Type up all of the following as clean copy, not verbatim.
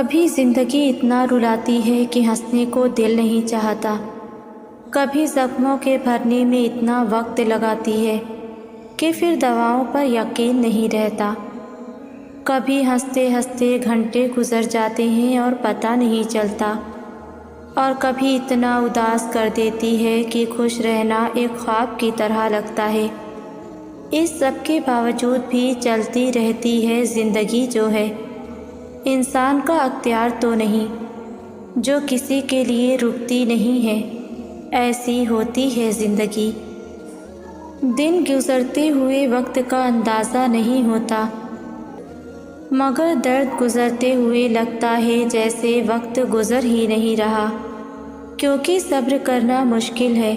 کبھی زندگی اتنا رلاتی ہے کہ ہنسنے کو دل نہیں چاہتا، کبھی زخموں کے بھرنے میں اتنا وقت لگاتی ہے کہ پھر دواؤں پر یقین نہیں رہتا۔ کبھی ہنستے ہنستے گھنٹے گزر جاتے ہیں اور پتہ نہیں چلتا، اور کبھی اتنا اداس کر دیتی ہے کہ خوش رہنا ایک خواب کی طرح لگتا ہے۔ اس سب کے باوجود بھی چلتی رہتی ہے زندگی جو ہے، انسان کا اختیار تو نہیں، جو کسی کے لیے رکتی نہیں ہے، ایسی ہوتی ہے زندگی۔ دن گزرتے ہوئے وقت کا اندازہ نہیں ہوتا، مگر درد گزرتے ہوئے لگتا ہے جیسے وقت گزر ہی نہیں رہا، کیونکہ صبر کرنا مشکل ہے،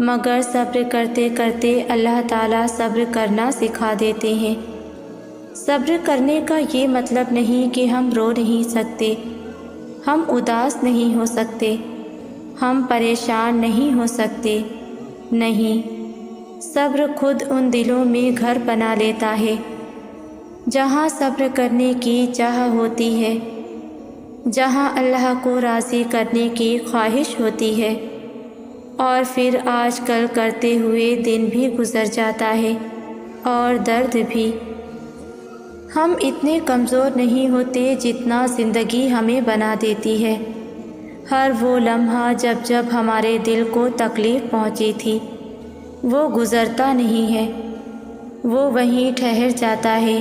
مگر صبر کرتے کرتے اللہ تعالیٰ صبر کرنا سکھا دیتے ہیں۔ صبر کرنے کا یہ مطلب نہیں کہ ہم رو نہیں سکتے، ہم اداس نہیں ہو سکتے، ہم پریشان نہیں ہو سکتے، نہیں، صبر خود ان دلوں میں گھر بنا لیتا ہے جہاں صبر کرنے کی چاہ ہوتی ہے، جہاں اللہ کو راضی کرنے کی خواہش ہوتی ہے، اور پھر آج کل کرتے ہوئے دن بھی گزر جاتا ہے اور درد بھی۔ ہم اتنے کمزور نہیں ہوتے جتنا زندگی ہمیں بنا دیتی ہے۔ ہر وہ لمحہ جب ہمارے دل کو تکلیف پہنچی تھی وہ گزرتا نہیں ہے، وہ وہیں ٹھہر جاتا ہے۔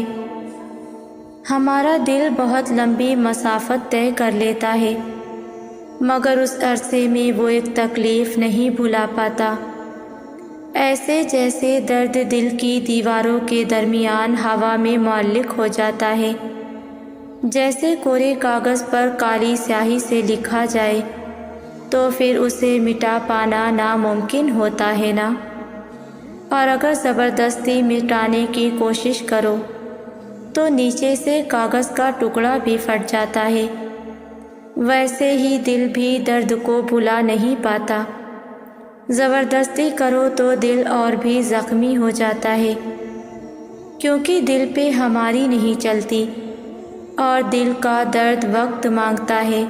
ہمارا دل بہت لمبی مسافت طے کر لیتا ہے، مگر اس عرصے میں وہ ایک تکلیف نہیں بھلا پاتا، ایسے جیسے درد دل کی دیواروں کے درمیان ہوا میں معلق ہو جاتا ہے، جیسے کورے کاغذ پر کالی سیاہی سے لکھا جائے تو پھر اسے مٹا پانا ناممکن ہوتا ہے نا، اور اگر زبردستی مٹانے کی کوشش کرو تو نیچے سے کاغذ کا ٹکڑا بھی پھٹ جاتا ہے۔ ویسے ہی دل بھی درد کو بھلا نہیں پاتا، زبردستی کرو تو دل اور بھی زخمی ہو جاتا ہے، کیونکہ دل پہ ہماری نہیں چلتی، اور دل کا درد وقت مانگتا ہے،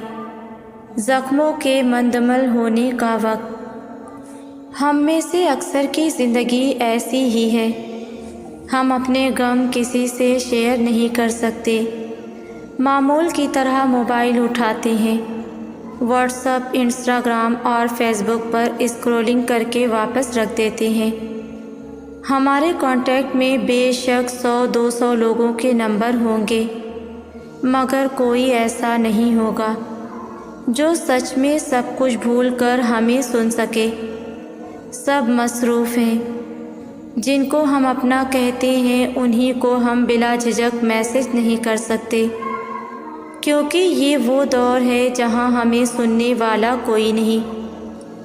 زخموں کے مندمل ہونے کا وقت۔ ہم میں سے اکثر کی زندگی ایسی ہی ہے، ہم اپنے غم کسی سے شیئر نہیں کر سکتے، معمول کی طرح موبائل اٹھاتے ہیں، واٹس ایپ، انسٹاگرام اور فیس بک پر اسکرولنگ کر کے واپس رکھ دیتے ہیں۔ ہمارے کانٹیکٹ میں بے شک 100-200 لوگوں کے نمبر ہوں گے، مگر کوئی ایسا نہیں ہوگا جو سچ میں سب کچھ بھول کر ہمیں سن سکے۔ سب مصروف ہیں، جن کو ہم اپنا کہتے ہیں انہی کو ہم بلا جھجک میسج نہیں کر سکتے، کیونکہ یہ وہ دور ہے جہاں ہمیں سننے والا کوئی نہیں،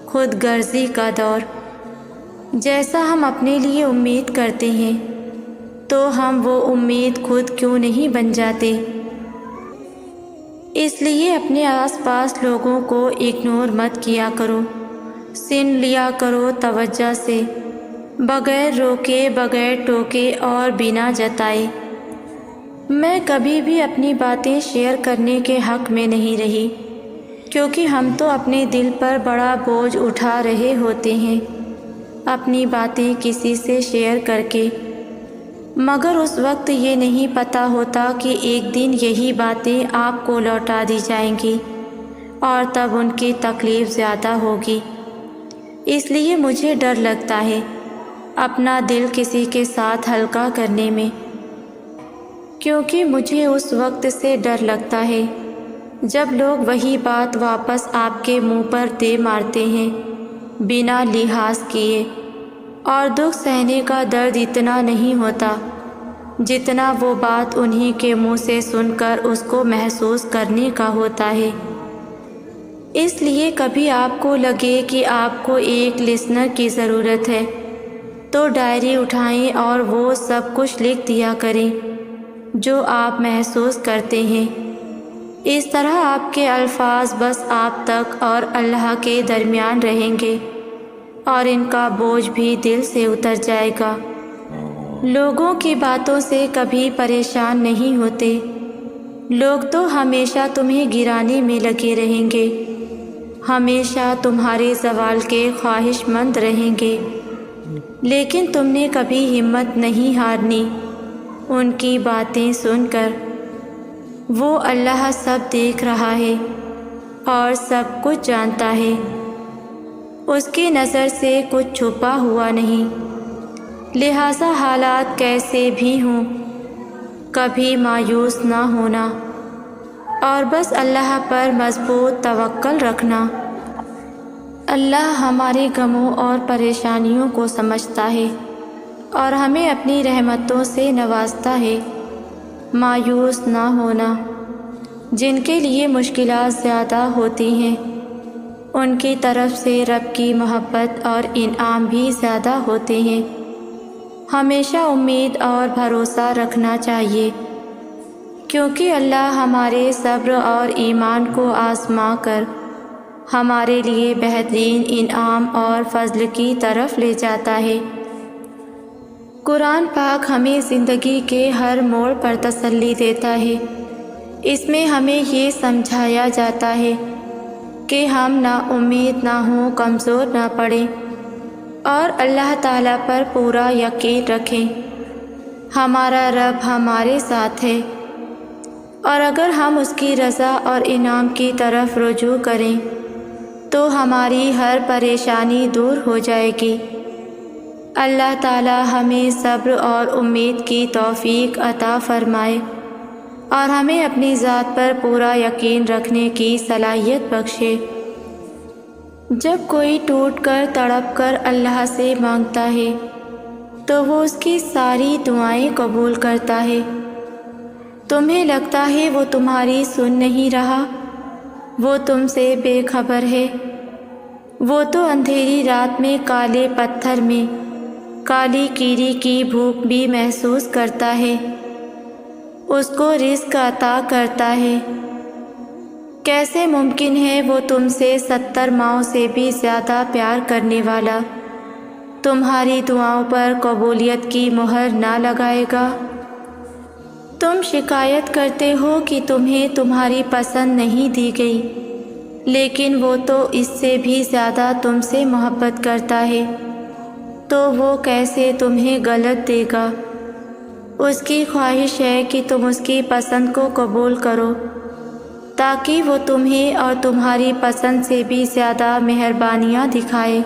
خود غرضی کا دور۔ جیسا ہم اپنے لیے امید کرتے ہیں تو ہم وہ امید خود کیوں نہیں بن جاتے۔ اس لیے اپنے آس پاس لوگوں کو اگنور مت کیا کرو، سن لیا کرو توجہ سے، بغیر روکے، بغیر ٹوکے اور بنا جتائے۔ میں کبھی بھی اپنی باتیں شیئر کرنے کے حق میں نہیں رہی، کیونکہ ہم تو اپنے دل پر بڑا بوجھ اٹھا رہے ہوتے ہیں اپنی باتیں کسی سے شیئر کر کے، مگر اس وقت یہ نہیں پتہ ہوتا کہ ایک دن یہی باتیں آپ کو لوٹا دی جائیں گی اور تب ان کی تکلیف زیادہ ہوگی۔ اس لیے مجھے ڈر لگتا ہے اپنا دل کسی کے ساتھ ہلکا کرنے میں، کیونکہ مجھے اس وقت سے ڈر لگتا ہے جب لوگ وہی بات واپس آپ کے منہ پر دے مارتے ہیں بنا لحاظ کیے، اور دکھ سہنے کا درد اتنا نہیں ہوتا جتنا وہ بات انہی کے منہ سے سن کر اس کو محسوس کرنے کا ہوتا ہے۔ اس لیے کبھی آپ کو لگے کہ آپ کو ایک لسنر کی ضرورت ہے تو ڈائری اٹھائیں اور وہ سب کچھ لکھ دیا کریں جو آپ محسوس کرتے ہیں۔ اس طرح آپ کے الفاظ بس آپ تک اور اللہ کے درمیان رہیں گے، اور ان کا بوجھ بھی دل سے اتر جائے گا۔ لوگوں کی باتوں سے کبھی پریشان نہیں ہوتے، لوگ تو ہمیشہ تمہیں گرانے میں لگے رہیں گے، ہمیشہ تمہارے زوال کے خواہش مند رہیں گے، لیکن تم نے کبھی ہمت نہیں ہارنی ان کی باتیں سن کر۔ وہ اللہ سب دیکھ رہا ہے اور سب کچھ جانتا ہے، اس کی نظر سے کچھ چھپا ہوا نہیں، لہٰذا حالات کیسے بھی ہوں کبھی مایوس نہ ہونا اور بس اللہ پر مضبوط توکل رکھنا۔ اللہ ہمارے غموں اور پریشانیوں کو سمجھتا ہے اور ہمیں اپنی رحمتوں سے نوازتا ہے۔ مایوس نہ ہونا، جن کے لیے مشکلات زیادہ ہوتی ہیں ان کی طرف سے رب کی محبت اور انعام بھی زیادہ ہوتے ہیں۔ ہمیشہ امید اور بھروسہ رکھنا چاہیے، کیونکہ اللہ ہمارے صبر اور ایمان کو آزما کر ہمارے لیے بہترین انعام اور فضل کی طرف لے جاتا ہے۔ قرآن پاک ہمیں زندگی کے ہر موڑ پر تسلی دیتا ہے۔ اس میں ہمیں یہ سمجھایا جاتا ہے کہ ہم نا امید نہ ہوں، کمزور نہ پڑیں اور اللہ تعالیٰ پر پورا یقین رکھیں۔ ہمارا رب ہمارے ساتھ ہے اور اگر ہم اس کی رضا اور انعام کی طرف رجوع کریں تو ہماری ہر پریشانی دور ہو جائے گی۔ اللہ تعالیٰ ہمیں صبر اور امید کی توفیق عطا فرمائے اور ہمیں اپنی ذات پر پورا یقین رکھنے کی صلاحیت بخشے۔ جب کوئی ٹوٹ کر تڑپ کر اللہ سے مانگتا ہے تو وہ اس کی ساری دعائیں قبول کرتا ہے۔ تمہیں لگتا ہے وہ تمہاری سن نہیں رہا، وہ تم سے بے خبر ہے۔ وہ تو اندھیری رات میں کالے پتھر میں کالی کیری کی بھوک بھی محسوس کرتا ہے، اس کو رزق عطا کرتا ہے۔ کیسے ممکن ہے وہ تم سے 70 ماؤں سے بھی زیادہ پیار کرنے والا تمہاری دعاؤں پر قبولیت کی مہر نہ لگائے گا؟ تم شکایت کرتے ہو کہ تمہیں تمہاری پسند نہیں دی گئی، لیکن وہ تو اس سے بھی زیادہ تم سے محبت کرتا ہے، تو وہ کیسے تمہیں غلط دے گا؟ اس کی خواہش ہے کہ تم اس کی پسند کو قبول کرو تاکہ وہ تمہیں اور تمہاری پسند سے بھی زیادہ مہربانیاں دکھائے۔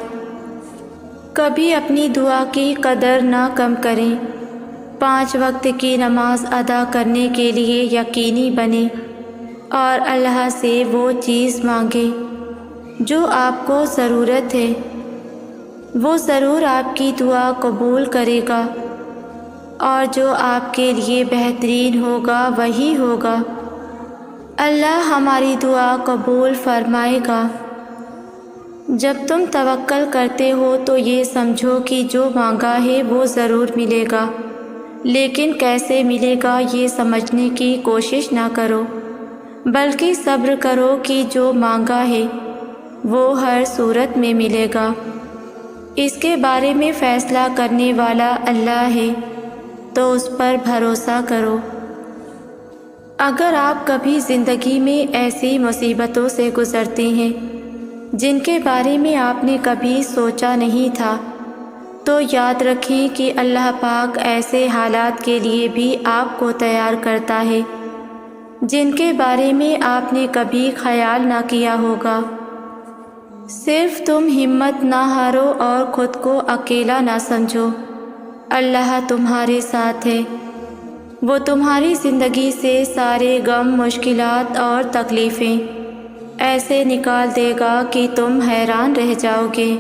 کبھی اپنی دعا کی قدر نہ کم کریں، 5 وقت کی نماز ادا کرنے کے لیے یقینی بنیں اور اللہ سے وہ چیز مانگیں جو آپ کو ضرورت ہے، وہ ضرور آپ کی دعا قبول کرے گا اور جو آپ کے لیے بہترین ہوگا وہی ہوگا۔ اللہ ہماری دعا قبول فرمائے گا۔ جب تم توکل کرتے ہو تو یہ سمجھو کہ جو مانگا ہے وہ ضرور ملے گا، لیکن کیسے ملے گا یہ سمجھنے کی کوشش نہ کرو، بلکہ صبر کرو کہ جو مانگا ہے وہ ہر صورت میں ملے گا۔ اس کے بارے میں فیصلہ کرنے والا اللہ ہے، تو اس پر بھروسہ کرو۔ اگر آپ کبھی زندگی میں ایسی مصیبتوں سے گزرتے ہیں جن کے بارے میں آپ نے کبھی سوچا نہیں تھا، تو یاد رکھیں کہ اللہ پاک ایسے حالات کے لیے بھی آپ کو تیار کرتا ہے جن کے بارے میں آپ نے کبھی خیال نہ کیا ہوگا۔ صرف تم ہمت نہ ہارو اور خود کو اکیلا نہ سمجھو، اللہ تمہارے ساتھ ہے، وہ تمہاری زندگی سے سارے غم، مشکلات اور تکلیفیں ایسے نکال دے گا کہ تم حیران رہ جاؤ گے۔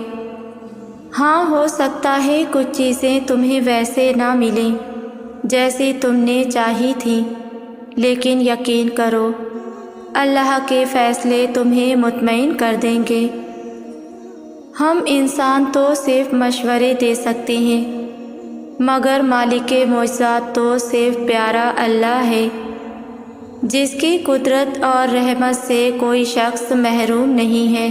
ہاں، ہو سکتا ہے کچھ چیزیں تمہیں ویسے نہ ملیں جیسی تم نے چاہی تھیں، لیکن یقین کرو اللہ کے فیصلے تمہیں مطمئن کر دیں گے۔ ہم انسان تو صرف مشورے دے سکتے ہیں، مگر مالک معجزات تو صرف پیارا اللہ ہے، جس کی قدرت اور رحمت سے کوئی شخص محروم نہیں ہے۔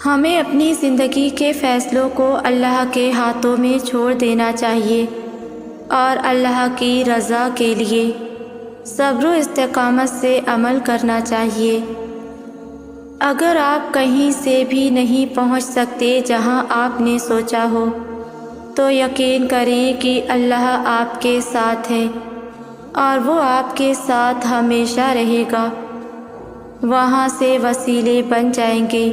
ہمیں اپنی زندگی کے فیصلوں کو اللہ کے ہاتھوں میں چھوڑ دینا چاہیے اور اللہ کی رضا کے لیے صبر و استقامت سے عمل کرنا چاہیے۔ اگر آپ کہیں سے بھی نہیں پہنچ سکتے جہاں آپ نے سوچا ہو تو یقین کریں کہ اللہ آپ کے ساتھ ہے اور وہ آپ کے ساتھ ہمیشہ رہے گا۔ وہاں سے وسیلے بن جائیں گے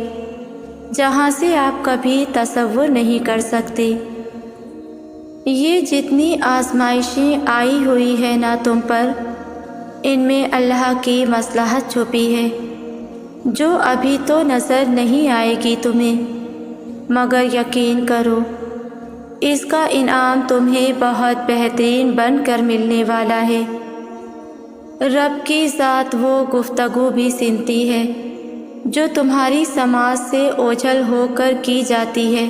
جہاں سے آپ کبھی تصور نہیں کر سکتے۔ یہ جتنی آزمائشیں آئی ہوئی ہیں نا تم پر، ان میں اللہ کی مصلحت چھپی ہے جو ابھی تو نظر نہیں آئے گی تمہیں، مگر یقین کرو اس کا انعام تمہیں بہت بہترین بن کر ملنے والا ہے۔ رب کی ذات وہ گفتگو بھی سنتی ہے جو تمہاری سماعت سے اوجھل ہو کر کی جاتی ہے۔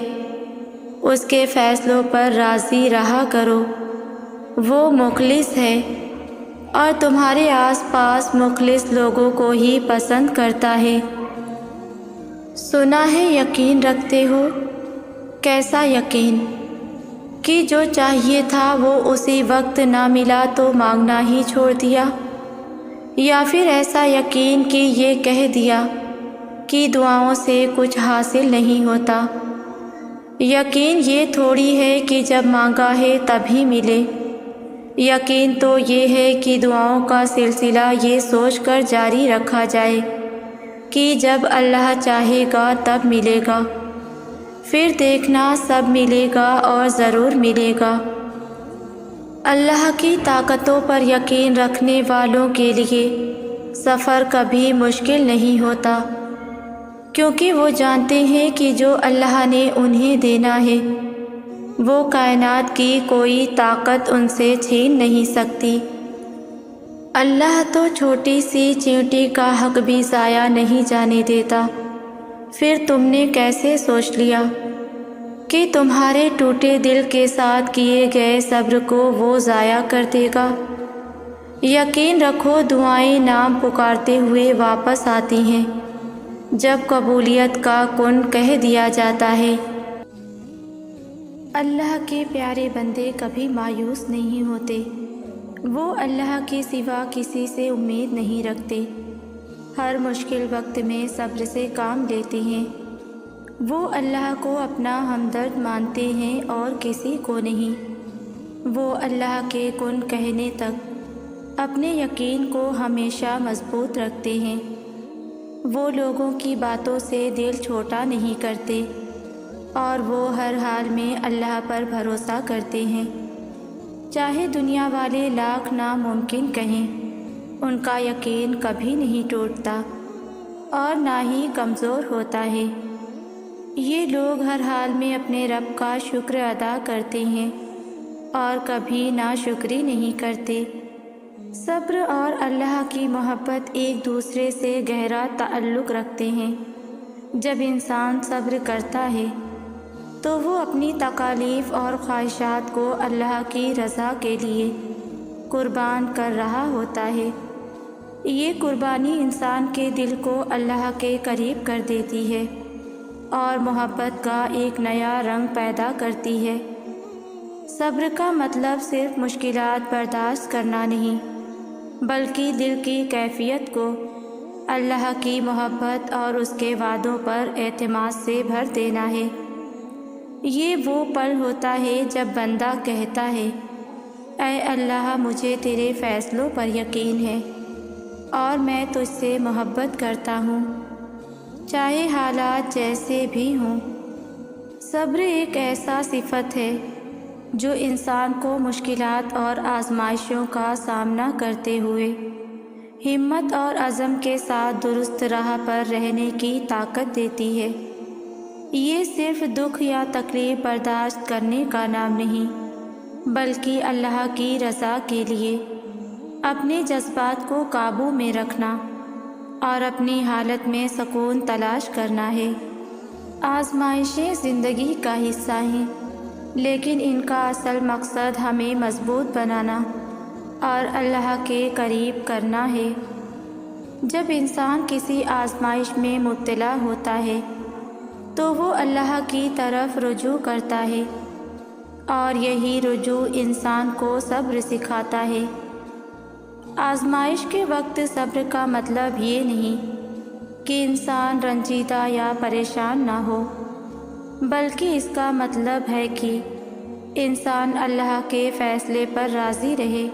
اس کے فیصلوں پر راضی رہا کرو، وہ مخلص ہے اور تمہارے آس پاس مخلص لوگوں کو ہی پسند کرتا ہے۔ سنا ہے یقین رکھتے ہو، کیسا یقین کہ جو چاہیے تھا وہ اسی وقت نہ ملا تو مانگنا ہی چھوڑ دیا، یا پھر ایسا یقین کہ یہ کہہ دیا کہ دعاؤں سے کچھ حاصل نہیں ہوتا۔ یقین یہ تھوڑی ہے کہ جب مانگا ہے تبھی ملے، یقین تو یہ ہے کہ دعاؤں کا سلسلہ یہ سوچ کر جاری رکھا جائے کہ جب اللہ چاہے گا تب ملے گا، پھر دیکھنا سب ملے گا اور ضرور ملے گا۔ اللہ کی طاقتوں پر یقین رکھنے والوں کے لیے سفر کبھی مشکل نہیں ہوتا، کیونکہ وہ جانتے ہیں کہ جو اللہ نے انہیں دینا ہے وہ کائنات کی کوئی طاقت ان سے چھین نہیں سکتی۔ اللہ تو چھوٹی سی چیونٹی کا حق بھی ضائع نہیں جانے دیتا، پھر تم نے کیسے سوچ لیا کہ تمہارے ٹوٹے دل کے ساتھ کیے گئے صبر کو وہ ضائع کر دے گا؟ یقین رکھو دعائیں نام پکارتے ہوئے واپس آتی ہیں جب قبولیت کا کن کہہ دیا جاتا ہے۔ اللہ کے پیارے بندے کبھی مایوس نہیں ہوتے، وہ اللہ کے سوا کسی سے امید نہیں رکھتے، ہر مشکل وقت میں صبر سے کام لیتے ہیں۔ وہ اللہ کو اپنا ہمدرد مانتے ہیں اور کسی کو نہیں۔ وہ اللہ کے کن کہنے تک اپنے یقین کو ہمیشہ مضبوط رکھتے ہیں۔ وہ لوگوں کی باتوں سے دل چھوٹا نہیں کرتے اور وہ ہر حال میں اللہ پر بھروسہ کرتے ہیں، چاہے دنیا والے لاکھ ناممکن کہیں، ان کا یقین کبھی نہیں ٹوٹتا اور نہ ہی کمزور ہوتا ہے۔ یہ لوگ ہر حال میں اپنے رب کا شکر ادا کرتے ہیں اور کبھی ناشکری نہیں کرتے۔ صبر اور اللہ کی محبت ایک دوسرے سے گہرا تعلق رکھتے ہیں۔ جب انسان صبر کرتا ہے تو وہ اپنی تکالیف اور خواہشات کو اللہ کی رضا کے لیے قربان کر رہا ہوتا ہے۔ یہ قربانی انسان کے دل کو اللہ کے قریب کر دیتی ہے اور محبت کا ایک نیا رنگ پیدا کرتی ہے۔ صبر کا مطلب صرف مشکلات برداشت کرنا نہیں، بلکہ دل کی کیفیت کو اللہ کی محبت اور اس کے وعدوں پر اعتماد سے بھر دینا ہے۔ یہ وہ پل ہوتا ہے جب بندہ کہتا ہے، اے اللہ مجھے تیرے فیصلوں پر یقین ہے اور میں تجھ سے محبت کرتا ہوں، چاہے حالات جیسے بھی ہوں۔ صبر ایک ایسا صفت ہے جو انسان کو مشکلات اور آزمائشوں کا سامنا کرتے ہوئے ہمت اور عزم کے ساتھ درست راہ پر رہنے کی طاقت دیتی ہے۔ یہ صرف دکھ یا تکلیف برداشت کرنے کا نام نہیں، بلکہ اللہ کی رضا کے لیے اپنے جذبات کو قابو میں رکھنا اور اپنی حالت میں سکون تلاش کرنا ہے۔ آزمائشیں زندگی کا حصہ ہیں، لیکن ان کا اصل مقصد ہمیں مضبوط بنانا اور اللہ کے قریب کرنا ہے۔ جب انسان کسی آزمائش میں مبتلا ہوتا ہے تو وہ اللہ کی طرف رجوع کرتا ہے اور یہی رجوع انسان کو صبر سکھاتا ہے۔ آزمائش کے وقت صبر کا مطلب یہ نہیں کہ انسان رنجیدہ یا پریشان نہ ہو، بلکہ اس کا مطلب ہے کہ انسان اللہ کے فیصلے پر راضی رہے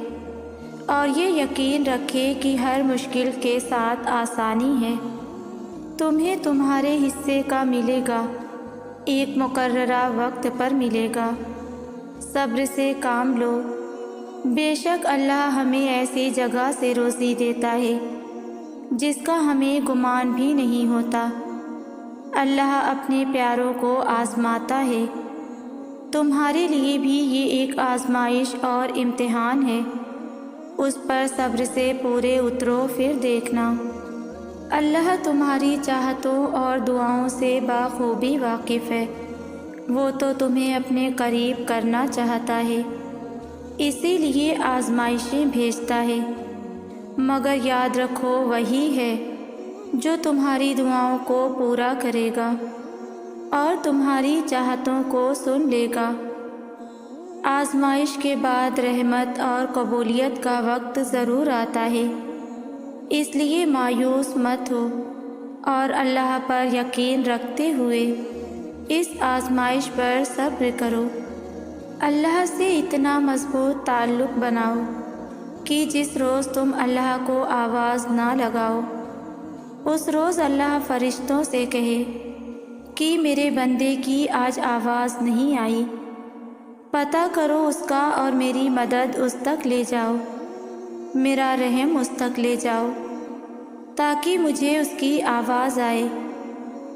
اور یہ یقین رکھے کہ ہر مشکل کے ساتھ آسانی ہے۔ تمہیں تمہارے حصے کا ملے گا، ایک مقررہ وقت پر ملے گا۔ صبر سے کام لو، بے شک اللہ ہمیں ایسی جگہ سے روزی دیتا ہے جس کا ہمیں گمان بھی نہیں ہوتا۔ اللہ اپنے پیاروں کو آزماتا ہے، تمہارے لیے بھی یہ ایک آزمائش اور امتحان ہے، اس پر صبر سے پورے اترو پھر دیکھنا۔ اللہ تمہاری چاہتوں اور دعاؤں سے بخوبی واقف ہے، وہ تو تمہیں اپنے قریب کرنا چاہتا ہے، اسی لیے آزمائشیں بھیجتا ہے، مگر یاد رکھو وہی ہے جو تمہاری دعاؤں کو پورا کرے گا اور تمہاری چاہتوں کو سن لے گا۔ آزمائش کے بعد رحمت اور قبولیت کا وقت ضرور آتا ہے، اس لیے مایوس مت ہو اور اللہ پر یقین رکھتے ہوئے اس آزمائش پر صبر کرو۔ اللہ سے اتنا مضبوط تعلق بناؤ کہ جس روز تم اللہ کو آواز نہ لگاؤ، اس روز اللہ فرشتوں سے کہے کہ میرے بندے کی آج آواز نہیں آئی، پتہ کرو اس کا اور میری مدد اس تک لے جاؤ، میرا رحم اس تک لے جاؤ، تاکہ مجھے اس کی آواز آئے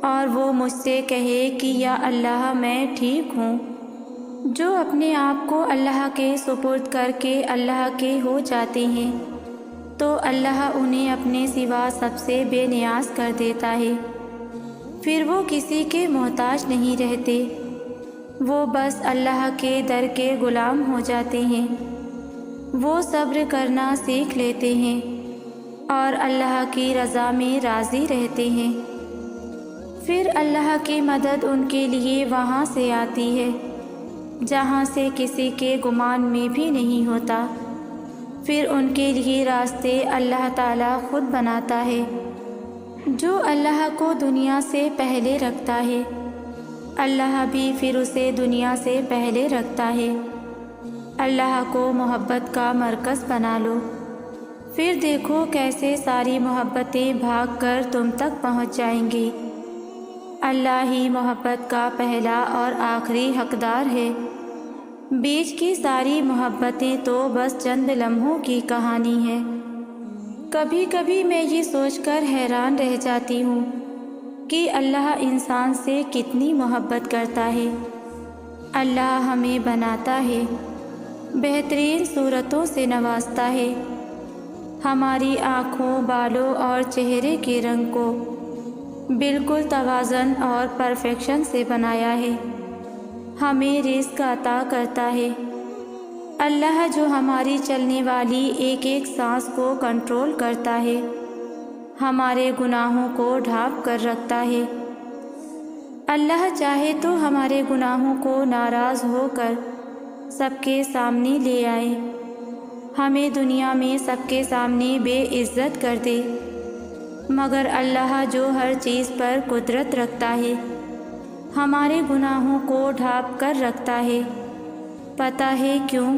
اور وہ مجھ سے کہے کہ یا اللہ میں ٹھیک ہوں۔ جو اپنے آپ کو اللہ کے سپرد کر کے اللہ کے ہو جاتے ہیں تو اللہ انہیں اپنے سوا سب سے بے نیاز کر دیتا ہے، پھر وہ کسی کے محتاج نہیں رہتے، وہ بس اللہ کے در کے غلام ہو جاتے ہیں، وہ صبر کرنا سیکھ لیتے ہیں اور اللہ کی رضا میں راضی رہتے ہیں، پھر اللہ کی مدد ان کے لیے وہاں سے آتی ہے جہاں سے کسی کے گمان میں بھی نہیں ہوتا، پھر ان کے لیے راستے اللہ تعالیٰ خود بناتا ہے۔ جو اللہ کو دنیا سے پہلے رکھتا ہے، اللہ بھی پھر اسے دنیا سے پہلے رکھتا ہے۔ اللہ کو محبت کا مرکز بنا لو، پھر دیکھو کیسے ساری محبتیں بھاگ کر تم تک پہنچ جائیں گی۔ اللہ ہی محبت کا پہلا اور آخری حقدار ہے، بیچ کی ساری محبتیں تو بس چند لمحوں کی کہانی ہے۔ کبھی کبھی میں یہ سوچ کر حیران رہ جاتی ہوں کہ اللہ انسان سے کتنی محبت کرتا ہے۔ اللہ ہمیں بناتا ہے، بہترین صورتوں سے نوازتا ہے، ہماری آنکھوں، بالوں اور چہرے کے رنگ کو بالکل توازن اور پرفیکشن سے بنایا ہے، ہمیں رزق عطا کرتا ہے۔ اللہ جو ہماری چلنے والی ایک ایک سانس کو کنٹرول کرتا ہے، ہمارے گناہوں کو ڈھانپ کر رکھتا ہے۔ اللہ چاہے تو ہمارے گناہوں کو ناراض ہو کر سب کے سامنے لے آئے، ہمیں دنیا میں سب کے سامنے بے عزت کر دے، مگر اللہ جو ہر چیز پر قدرت رکھتا ہے، ہمارے گناہوں کو ڈھانپ کر رکھتا ہے۔ پتہ ہے کیوں؟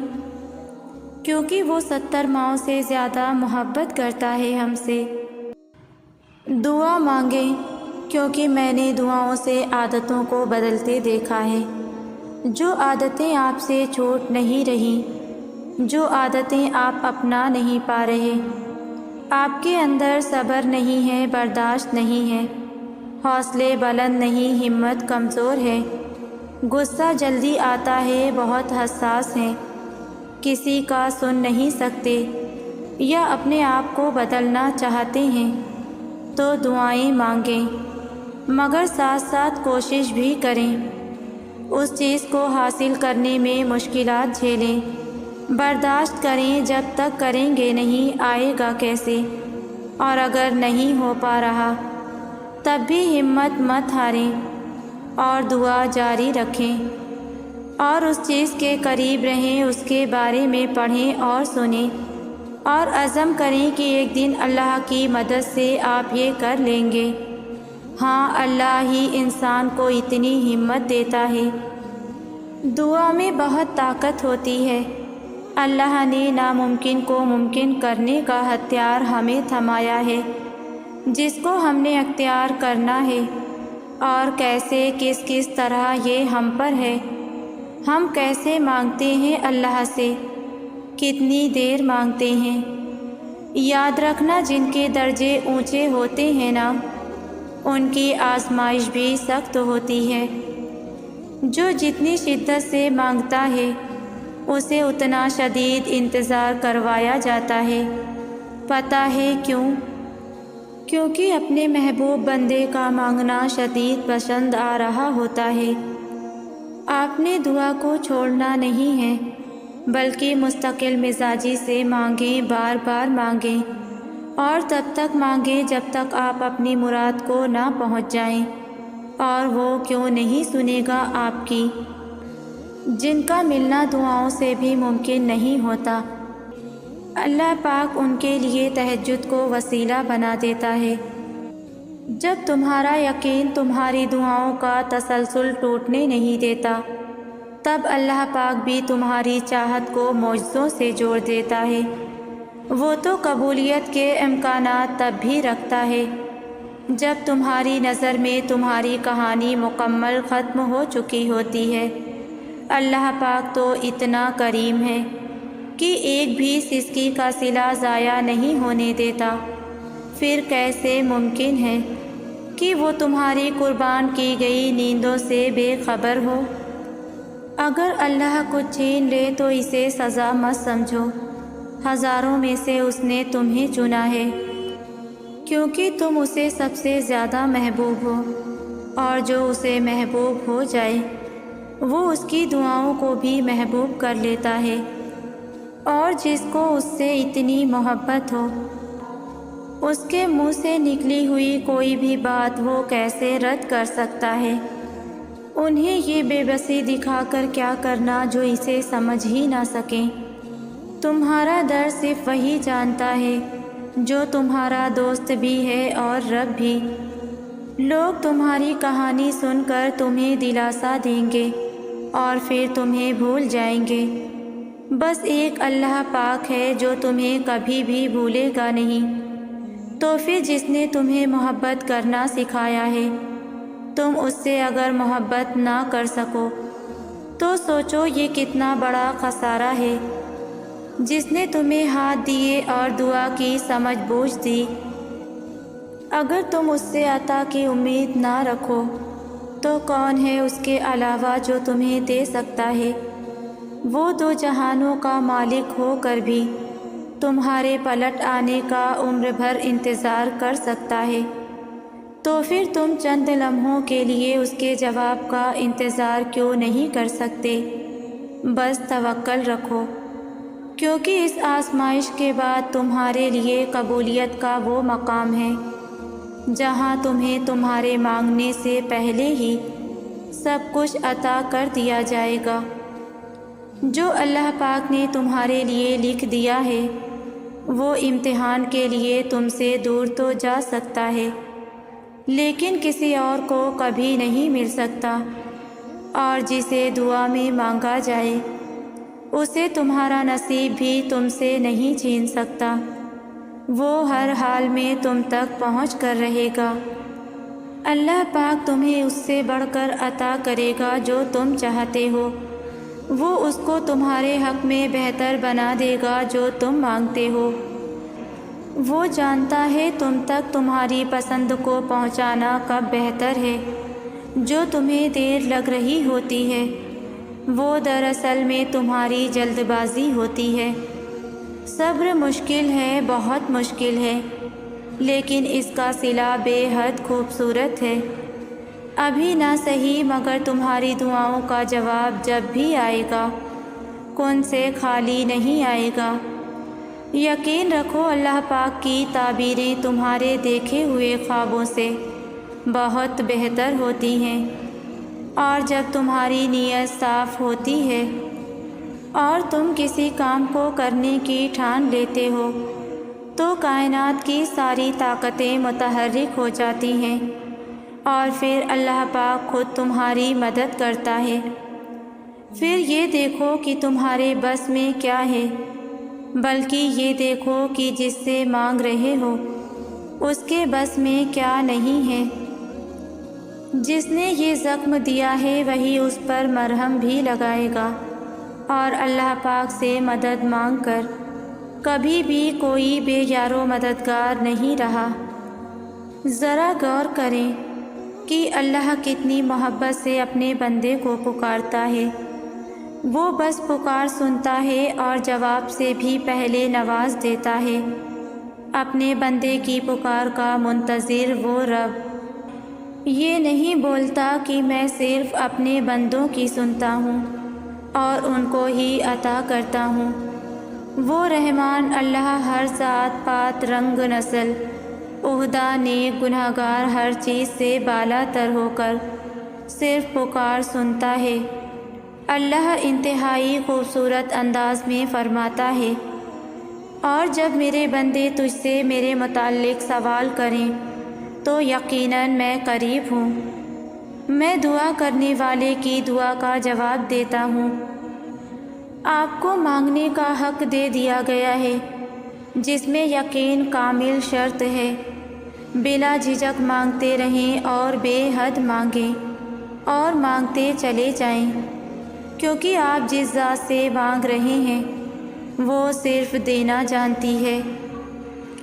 کیونکہ وہ 70 ماؤں سے زیادہ محبت کرتا ہے ہم سے۔ دعا مانگیں، کیونکہ میں نے دعاؤں سے عادتوں کو بدلتے دیکھا ہے۔ جو عادتیں آپ سے چھوٹ نہیں رہیں، جو عادتیں آپ اپنا نہیں پا رہے، آپ کے اندر صبر نہیں ہے، برداشت نہیں ہے، حوصلے بلند نہیں، ہمت کمزور ہے، غصہ جلدی آتا ہے، بہت حساس ہیں، کسی کا سن نہیں سکتے، یا اپنے آپ کو بدلنا چاہتے ہیں، تو دعائیں مانگیں، مگر ساتھ ساتھ کوشش بھی کریں، اس چیز کو حاصل کرنے میں مشکلات جھیلیں، برداشت کریں، جب تک کریں گے نہیں آئے گا کیسے، اور اگر نہیں ہو پا رہا تب بھی ہمت مت ہاریں اور دعا جاری رکھیں، اور اس چیز کے قریب رہیں، اس کے بارے میں پڑھیں اور سنیں اور عزم کریں کہ ایک دن اللہ کی مدد سے آپ یہ کر لیں گے۔ ہاں، اللہ ہی انسان کو اتنی ہمت دیتا ہے۔ دعا میں بہت طاقت ہوتی ہے۔ اللہ نے ناممکن کو ممکن کرنے کا ہتھیار ہمیں تھمایا ہے، جس کو ہم نے اختیار کرنا ہے۔ اور کیسے، کس طرح یہ ہم پر ہے۔ ہم کیسے مانگتے ہیں اللہ سے، کتنی دیر مانگتے ہیں۔ یاد رکھنا، جن کے درجے اونچے ہوتے ہیں نا، ان کی آزمائش بھی سخت ہوتی ہے۔ جو جتنی شدت سے مانگتا ہے، اسے اتنا شدید انتظار کروایا جاتا ہے۔ پتہ ہے کیوں؟ کیونکہ اپنے محبوب بندے کا مانگنا شدید پسند آ رہا ہوتا ہے۔ آپ نے دعا کو چھوڑنا نہیں ہے، بلکہ مستقل مزاجی سے مانگیں، بار بار مانگیں، اور تب تک مانگیں جب تک آپ اپنی مراد کو نہ پہنچ جائیں۔ اور وہ کیوں نہیں سنے گا آپ کی، جن کا ملنا دعاؤں سے بھی ممکن نہیں ہوتا۔ اللہ پاک ان کے لیے تہجد کو وسیلہ بنا دیتا ہے۔ جب تمہارا یقین تمہاری دعاؤں کا تسلسل ٹوٹنے نہیں دیتا، تب اللہ پاک بھی تمہاری چاہت کو معجزوں سے جوڑ دیتا ہے۔ وہ تو قبولیت کے امکانات تب بھی رکھتا ہے جب تمہاری نظر میں تمہاری کہانی مکمل ختم ہو چکی ہوتی ہے۔ اللہ پاک تو اتنا کریم ہے کہ ایک بھی سسکی کا صلہ ضائع نہیں ہونے دیتا۔ پھر کیسے ممکن ہے کہ وہ تمہاری قربان کی گئی نیندوں سے بے خبر ہو؟ اگر اللہ کچھ چھین لے تو اسے سزا مت سمجھو۔ ہزاروں میں سے اس نے تمہیں چنا ہے، کیونکہ تم اسے سب سے زیادہ محبوب ہو، اور جو اسے محبوب ہو جائے وہ اس کی دعاؤں کو بھی محبوب کر لیتا ہے۔ اور جس کو اس سے اتنی محبت ہو، اس کے منہ سے نکلی ہوئی کوئی بھی بات وہ کیسے رد کر سکتا ہے؟ انہیں یہ بے بسی دکھا کر کیا کرنا جو اسے سمجھ ہی نہ سکیں۔ تمہارا درد صرف وہی جانتا ہے جو تمہارا دوست بھی ہے اور رب بھی۔ لوگ تمہاری کہانی سن کر تمہیں دلاسا دیں گے اور پھر تمہیں بھول جائیں گے۔ بس ایک اللہ پاک ہے جو تمہیں کبھی بھی بھولے گا نہیں۔ تو پھر جس نے تمہیں محبت کرنا سکھایا ہے، تم اس سے اگر محبت نہ کر سکو تو سوچو یہ کتنا بڑا خسارہ ہے۔ جس نے تمہیں ہاتھ دیے اور دعا کی سمجھ بوجھ دی، اگر تم اس سے عطا کی امید نہ رکھو تو کون ہے اس کے علاوہ جو تمہیں دے سکتا ہے؟ وہ دو جہانوں کا مالک ہو کر بھی تمہارے پلٹ آنے کا عمر بھر انتظار کر سکتا ہے۔ تو پھر تم چند لمحوں کے لیے اس کے جواب کا انتظار کیوں نہیں کر سکتے؟ بس توکل رکھو، کیونکہ اس آزمائش کے بعد تمہارے لیے قبولیت کا وہ مقام ہے جہاں تمہیں تمہارے مانگنے سے پہلے ہی سب کچھ عطا کر دیا جائے گا۔ جو اللہ پاک نے تمہارے لیے لکھ دیا ہے وہ امتحان کے لیے تم سے دور تو جا سکتا ہے، لیکن کسی اور کو کبھی نہیں مل سکتا۔ اور جسے دعا میں مانگا جائے اسے تمہارا نصیب بھی تم سے نہیں چھین سکتا۔ وہ ہر حال میں تم تک پہنچ کر رہے گا۔ اللہ پاک تمہیں اس سے بڑھ کر عطا کرے گا جو تم چاہتے ہو۔ وہ اس کو تمہارے حق میں بہتر بنا دے گا جو تم مانگتے ہو۔ وہ جانتا ہے تم تک تمہاری پسند کو پہنچانا کب بہتر ہے۔ جو تمہیں دیر لگ رہی ہوتی ہے وہ دراصل میں تمہاری جلد بازی ہوتی ہے۔ صبر مشکل ہے، بہت مشکل ہے، لیکن اس کا صلہ بے حد خوبصورت ہے۔ ابھی نہ صحیح مگر تمہاری دعاؤں کا جواب جب بھی آئے گا کن سے خالی نہیں آئے گا۔ یقین رکھو اللہ پاک کی تعبیریں تمہارے دیکھے ہوئے خوابوں سے بہت بہتر ہوتی ہیں، اور جب تمہاری نیت صاف ہوتی ہے اور تم کسی کام کو کرنے کی ٹھان لیتے ہو تو کائنات کی ساری طاقتیں متحرک ہو جاتی ہیں، اور پھر اللہ پاک خود تمہاری مدد کرتا ہے۔ پھر یہ دیکھو کہ تمہارے بس میں کیا ہے، بلکہ یہ دیکھو کہ جس سے مانگ رہے ہو اس کے بس میں کیا نہیں ہے۔ جس نے یہ زخم دیا ہے وہی اس پر مرہم بھی لگائے گا، اور اللہ پاک سے مدد مانگ کر کبھی بھی کوئی بے یار و مددگار نہیں رہا۔ ذرا غور کریں کہ اللہ کتنی محبت سے اپنے بندے کو پکارتا ہے۔ وہ بس پکار سنتا ہے اور جواب سے بھی پہلے نواز دیتا ہے۔ اپنے بندے کی پکار کا منتظر وہ رب یہ نہیں بولتا کہ میں صرف اپنے بندوں کی سنتا ہوں اور ان کو ہی عطا کرتا ہوں۔ وہ رحمان اللہ ہر ذات پات رنگ نسل عہدہ نیک گناہگار ہر چیز سے بالا تر ہو کر صرف پکار سنتا ہے۔ اللہ انتہائی خوبصورت انداز میں فرماتا ہے، اور جب میرے بندے تجھ سے میرے متعلق سوال کریں تو یقیناً میں قریب ہوں، میں دعا کرنے والے کی دعا کا جواب دیتا ہوں۔ آپ کو مانگنے کا حق دے دیا گیا ہے، جس میں یقین کامل شرط ہے۔ بلا جھجک مانگتے رہیں اور بے حد مانگیں اور مانگتے چلے جائیں، کیونکہ آپ جس ذات سے مانگ رہے ہیں وہ صرف دینا جانتی ہے،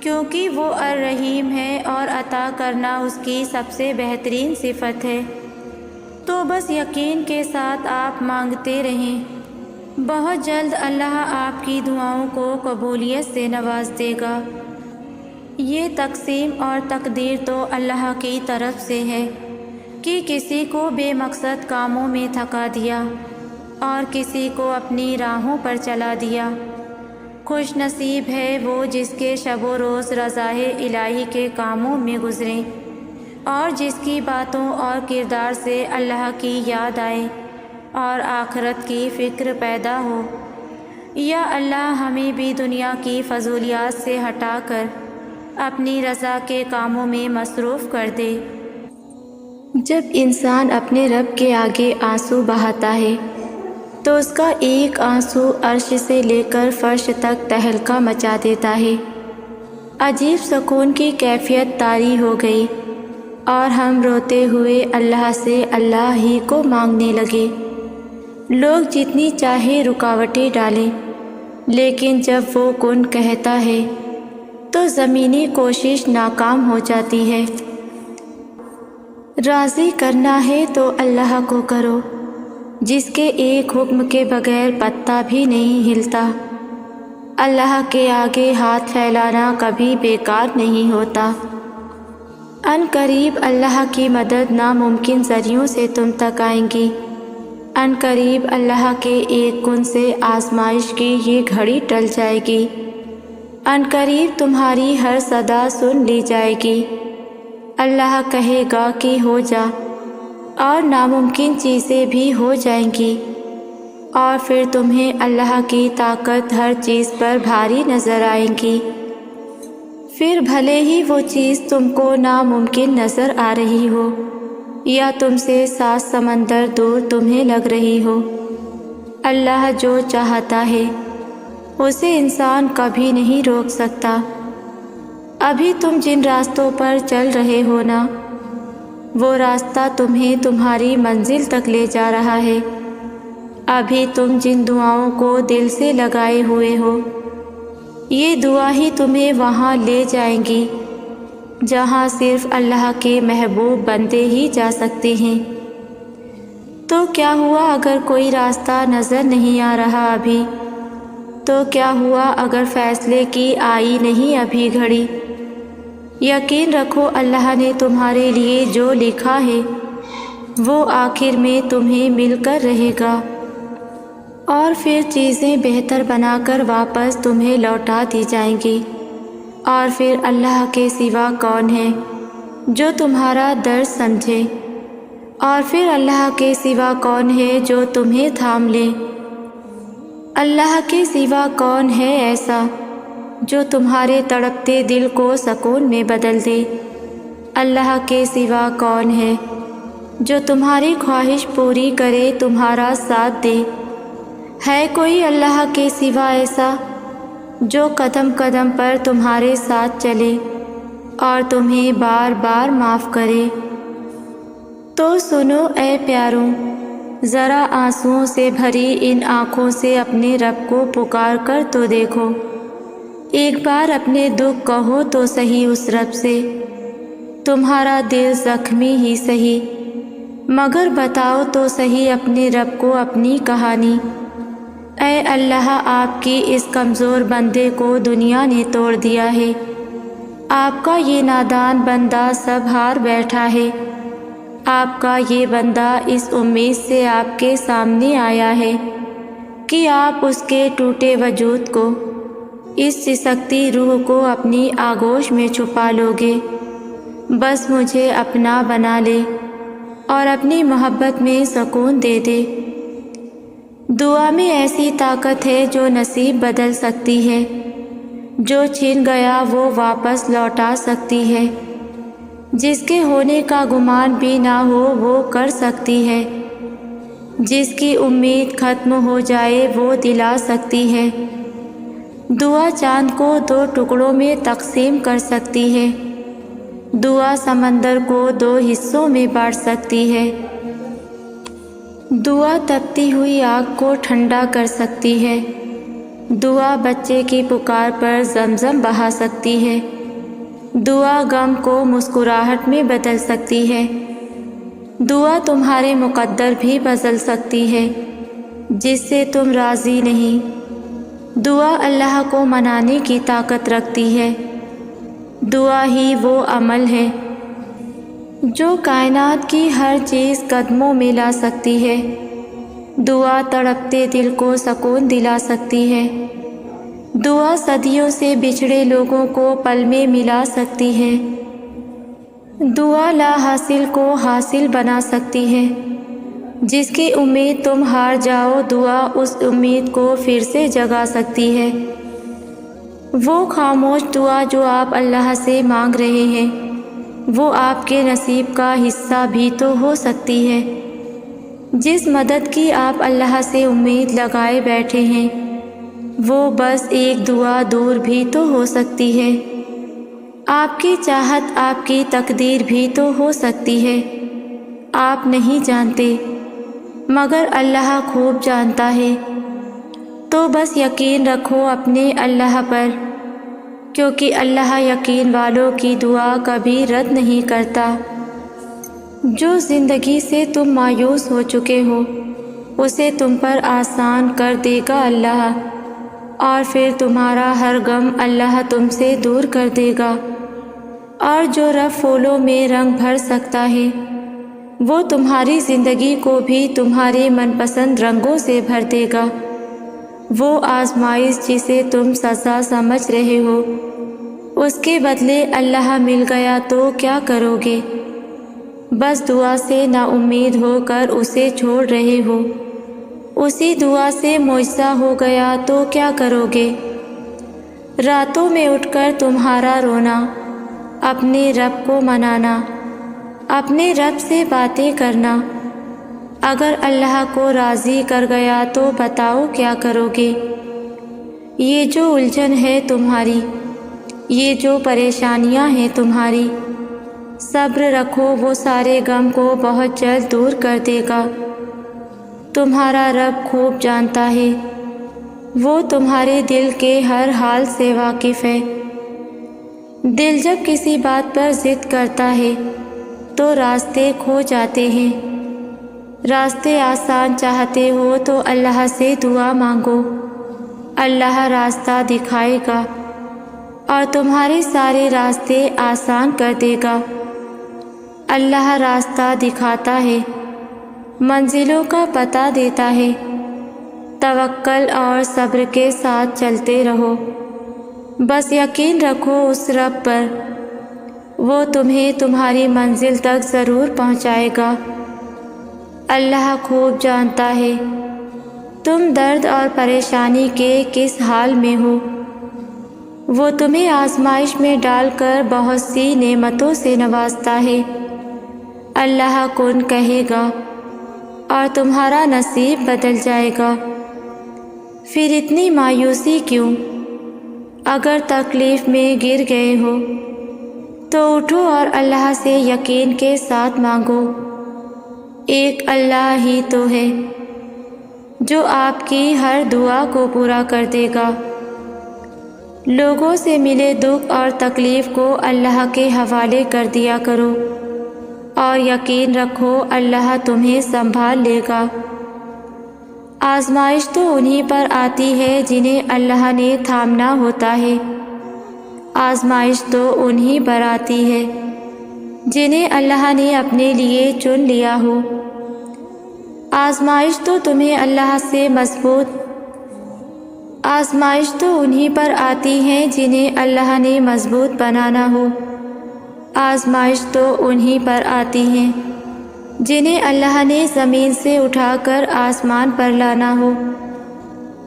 کیونکہ وہ الرحیم ہے اور عطا کرنا اس کی سب سے بہترین صفت ہے۔ تو بس یقین کے ساتھ آپ مانگتے رہیں، بہت جلد اللہ آپ کی دعاؤں کو قبولیت سے نواز دے گا۔ یہ تقسیم اور تقدیر تو اللہ کی طرف سے ہے کہ کسی کو بے مقصد کاموں میں تھکا دیا اور کسی کو اپنی راہوں پر چلا دیا۔ خوش نصیب ہے وہ جس کے شب و روز رضائے الہی کے کاموں میں گزریں اور جس کی باتوں اور کردار سے اللہ کی یاد آئے اور آخرت کی فکر پیدا ہو۔ یا اللہ ہمیں بھی دنیا کی فضولیات سے ہٹا کر اپنی رضا کے کاموں میں مصروف کر دے۔ جب انسان اپنے رب کے آگے آنسو بہاتا ہے تو اس کا ایک آنسو عرش سے لے کر فرش تک تہلکہ مچا دیتا ہے۔ عجیب سکون کی کیفیت طاری ہو گئی اور ہم روتے ہوئے اللہ سے اللہ ہی کو مانگنے لگے۔ لوگ جتنی چاہے رکاوٹیں ڈالیں، لیکن جب وہ کن کہتا ہے تو زمینی کوشش ناکام ہو جاتی ہے۔ راضی کرنا ہے تو اللہ کو کرو، جس کے ایک حکم کے بغیر پتا بھی نہیں ہلتا۔ اللہ کے آگے ہاتھ پھیلانا کبھی بیکار نہیں ہوتا۔ ان قریب اللہ کی مدد ناممکن ذریعوں سے تم تک آئیں گی۔ ان قریب اللہ کے ایک کن سے آزمائش کی یہ گھڑی ٹل جائے گی۔ ان قریب تمہاری ہر صدا سن لی جائے گی۔ اللہ کہے گا کہ ہو جا، اور ناممکن چیزیں بھی ہو جائیں گی، اور پھر تمہیں اللہ کی طاقت ہر چیز پر بھاری نظر آئے گی۔ پھر بھلے ہی وہ چیز تم کو ناممکن نظر آ رہی ہو یا تم سے 7 سمندر دور تمہیں لگ رہی ہو، اللہ جو چاہتا ہے اسے انسان کبھی نہیں روک سکتا۔ ابھی تم جن راستوں پر چل رہے ہو نا، وہ راستہ تمہیں تمہاری منزل تک لے جا رہا ہے۔ ابھی تم جن دعاؤں کو دل سے لگائے ہوئے ہو، یہ دعا ہی تمہیں وہاں لے جائیں گی جہاں صرف اللہ کے محبوب بندے ہی جا سکتے ہیں۔ تو کیا ہوا اگر کوئی راستہ نظر نہیں آ رہا ابھی؟ تو کیا ہوا اگر فیصلے کی آئی نہیں ابھی گھڑی؟ یقین رکھو اللہ نے تمہارے لیے جو لکھا ہے وہ آخر میں تمہیں مل کر رہے گا، اور پھر چیزیں بہتر بنا کر واپس تمہیں لوٹا دی جائیں گی۔ اور پھر اللہ کے سوا کون ہے جو تمہارا درد سمجھے؟ اور پھر اللہ کے سوا کون ہے جو تمہیں تھام لے؟ اللہ کے سوا کون ہے ایسا جو تمہارے تڑپتے دل کو سکون میں بدل دے؟ اللہ کے سوا کون ہے جو تمہاری خواہش پوری کرے، تمہارا ساتھ دے؟ ہے کوئی اللہ کے سوا ایسا جو قدم قدم پر تمہارے ساتھ چلے اور تمہیں بار بار معاف کرے؟ تو سنو اے پیاروں، ذرا آنسوؤں سے بھری ان آنکھوں سے اپنے رب کو پکار کر تو دیکھو، ایک بار اپنے دکھ کہو تو صحیح اس رب سے۔ تمہارا دل زخمی ہی سہی، مگر بتاؤ تو صحیح اپنے رب کو اپنی کہانی۔ اے اللہ، آپ کی اس کمزور بندے کو دنیا نے توڑ دیا ہے، آپ کا یہ نادان بندہ سب ہار بیٹھا ہے، آپ کا یہ بندہ اس امید سے آپ کے سامنے آیا ہے کہ آپ اس کے ٹوٹے وجود کو، اس سسکتی روح کو اپنی آغوش میں چھپا لو گے۔ بس مجھے اپنا بنا لے اور اپنی محبت میں سکون دے دے۔ دعا میں ایسی طاقت ہے جو نصیب بدل سکتی ہے، جو چھن گیا وہ واپس لوٹا سکتی ہے، جس کے ہونے کا گمان بھی نہ ہو وہ کر سکتی ہے، جس کی امید ختم ہو جائے وہ دلا سکتی ہے۔ دعا چاند کو 2 ٹکڑوں میں تقسیم کر سکتی ہے، دعا سمندر کو 2 حصوں میں بانٹ سکتی ہے، دعا تپتی ہوئی آگ کو ٹھنڈا کر سکتی ہے، دعا بچے کی پکار پر زمزم بہا سکتی ہے، دعا غم کو مسکراہٹ میں بدل سکتی ہے، دعا تمہارے مقدر بھی بدل سکتی ہے جس سے تم راضی نہیں۔ دعا اللہ کو منانے کی طاقت رکھتی ہے، دعا ہی وہ عمل ہے جو کائنات کی ہر چیز قدموں میں لا سکتی ہے۔ دعا تڑپتے دل کو سکون دلا سکتی ہے، دعا صدیوں سے بچھڑے لوگوں کو پل میں ملا سکتی ہے، دعا لا حاصل کو حاصل بنا سکتی ہے، جس کی امید تم ہار جاؤ دعا اس امید کو پھر سے جگا سکتی ہے۔ وہ خاموش دعا جو آپ اللہ سے مانگ رہے ہیں وہ آپ کے نصیب کا حصہ بھی تو ہو سکتی ہے۔ جس مدد کی آپ اللہ سے امید لگائے بیٹھے ہیں وہ بس ایک دعا دور بھی تو ہو سکتی ہے۔ آپ کی چاہت، آپ کی تقدیر بھی تو ہو سکتی ہے۔ آپ نہیں جانتے مگر اللہ خوب جانتا ہے، تو بس یقین رکھو اپنے اللہ پر، کیونکہ اللہ یقین والوں کی دعا کبھی رد نہیں کرتا۔ جو زندگی سے تم مایوس ہو چکے ہو اسے تم پر آسان کر دے گا اللہ، اور پھر تمہارا ہر غم اللہ تم سے دور کر دے گا۔ اور جو رب پھولوں میں رنگ بھر سکتا ہے وہ تمہاری زندگی کو بھی تمہارے من پسند رنگوں سے بھر دے گا۔ وہ آزمائش جسے تم سزا سمجھ رہے ہو اس کے بدلے اللہ مل گیا تو کیا کرو گے؟ بس دعا سے نا امید ہو کر اسے چھوڑ رہے ہو، اسی دعا سے معجزہ ہو گیا تو کیا کرو گے؟ راتوں میں اٹھ کر تمہارا رونا، اپنے رب کو منانا، اپنے رب سے باتیں کرنا، اگر اللہ کو راضی کر گیا تو بتاؤ کیا کرو گے؟ یہ جو الجھن ہے تمہاری، یہ جو پریشانیاں ہیں تمہاری، صبر رکھو، وہ سارے غم کو بہت جلد دور کر دے گا۔ تمہارا رب خوب جانتا ہے، وہ تمہارے دل کے ہر حال سے واقف ہے۔ دل جب کسی بات پر ضد کرتا ہے تو راستے کھو جاتے ہیں۔ راستے آسان چاہتے ہو تو اللہ سے دعا مانگو، اللہ راستہ دکھائے گا اور تمہارے سارے راستے آسان کر دے گا۔ اللہ راستہ دکھاتا ہے، منزلوں کا پتہ دیتا ہے۔ توکل اور صبر کے ساتھ چلتے رہو، بس یقین رکھو اس رب پر، وہ تمہیں تمہاری منزل تک ضرور پہنچائے گا۔ اللہ خوب جانتا ہے تم درد اور پریشانی کے کس حال میں ہو، وہ تمہیں آزمائش میں ڈال کر بہت سی نعمتوں سے نوازتا ہے۔ اللہ کن کہے گا اور تمہارا نصیب بدل جائے گا۔ پھر اتنی مایوسی کیوں؟ اگر تکلیف میں گر گئے ہو تو اٹھو اور اللہ سے یقین کے ساتھ مانگو۔ ایک اللہ ہی تو ہے جو آپ کی ہر دعا کو پورا کر دے گا۔ لوگوں سے ملے دکھ اور تکلیف کو اللہ کے حوالے کر دیا کرو اور یقین رکھو اللہ تمہیں سنبھال لے گا۔ آزمائش تو انہی پر آتی ہے جنہیں اللہ نے تھامنا ہوتا ہے۔ آزمائش تو انہی پر آتی ہے جنہیں اللہ نے اپنے لیے چن لیا ہو۔ آزمائش تو تمہیں اللہ سے آزمائش تو انہی پر آتی ہے جنہیں اللہ نے مضبوط بنانا ہو۔ آزمائش تو انہی پر آتی ہیں جنہیں اللہ نے زمین سے اٹھا کر آسمان پر لانا ہو۔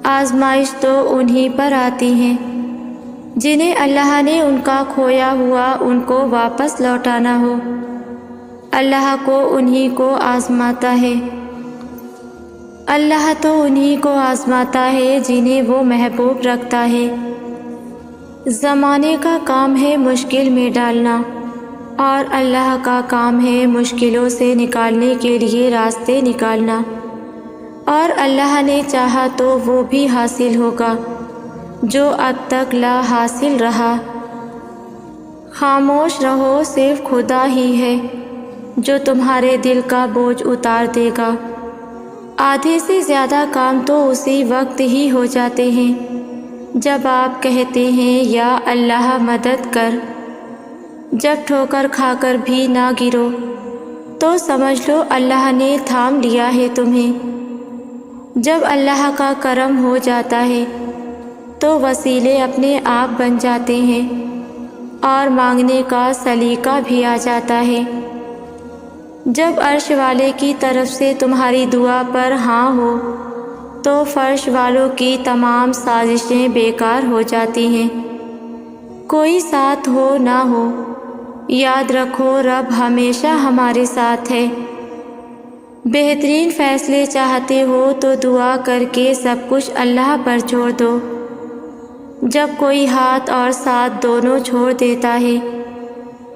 آزمائش تو انہی پر آتی ہیں جنہیں اللہ نے ان کا کھویا ہوا ان کو واپس لوٹانا ہو۔ اللہ کو انہی کو آزماتا ہے۔ اللہ تو انہی کو آزماتا ہے جنہیں وہ محبوب رکھتا ہے۔ زمانے کا کام ہے مشکل میں ڈالنا اور اللہ کا کام ہے مشکلوں سے نکالنے کے لیے راستے نکالنا، اور اللہ نے چاہا تو وہ بھی حاصل ہوگا جو اب تک لا حاصل رہا۔ خاموش رہو، صرف خدا ہی ہے جو تمہارے دل کا بوجھ اتار دے گا۔ آدھے سے زیادہ کام تو اسی وقت ہی ہو جاتے ہیں جب آپ کہتے ہیں یا اللہ مدد کر۔ جب ٹھوکر کھا کر بھی نہ گرو تو سمجھ لو اللہ نے تھام لیا ہے تمہیں۔ جب اللہ کا کرم ہو جاتا ہے تو وسیلے اپنے آپ بن جاتے ہیں اور مانگنے کا سلیقہ بھی آ جاتا ہے۔ جب عرش والے کی طرف سے تمہاری دعا پر ہاں ہو تو فرش والوں کی تمام سازشیں بیکار ہو جاتی ہیں۔ کوئی ساتھ ہو نہ ہو، یاد رکھو رب ہمیشہ ہمارے ساتھ ہے۔ بہترین فیصلے چاہتے ہو تو دعا کر کے سب کچھ اللہ پر چھوڑ دو۔ جب کوئی ہاتھ اور ساتھ دونوں چھوڑ دیتا ہے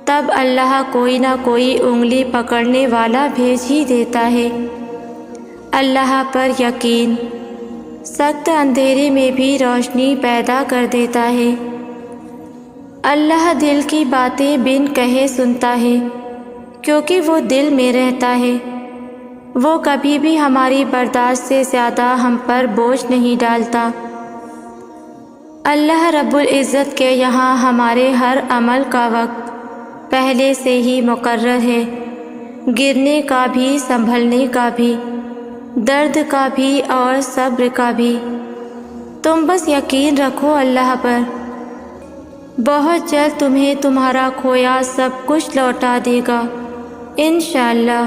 تب اللہ کوئی نہ کوئی انگلی پکڑنے والا بھیج ہی دیتا ہے۔ اللہ پر یقین سخت اندھیرے میں بھی روشنی پیدا کر دیتا ہے۔ اللہ دل کی باتیں بن کہے سنتا ہے کیونکہ وہ دل میں رہتا ہے۔ وہ کبھی بھی ہماری برداشت سے زیادہ ہم پر بوجھ نہیں ڈالتا۔ اللہ رب العزت کے یہاں ہمارے ہر عمل کا وقت پہلے سے ہی مقرر ہے، گرنے کا بھی، سنبھلنے کا بھی، درد کا بھی اور صبر کا بھی۔ تم بس یقین رکھو اللہ پر، بہت جلد تمہیں تمہارا کھویا سب کچھ لوٹا دے گا انشاءاللہ۔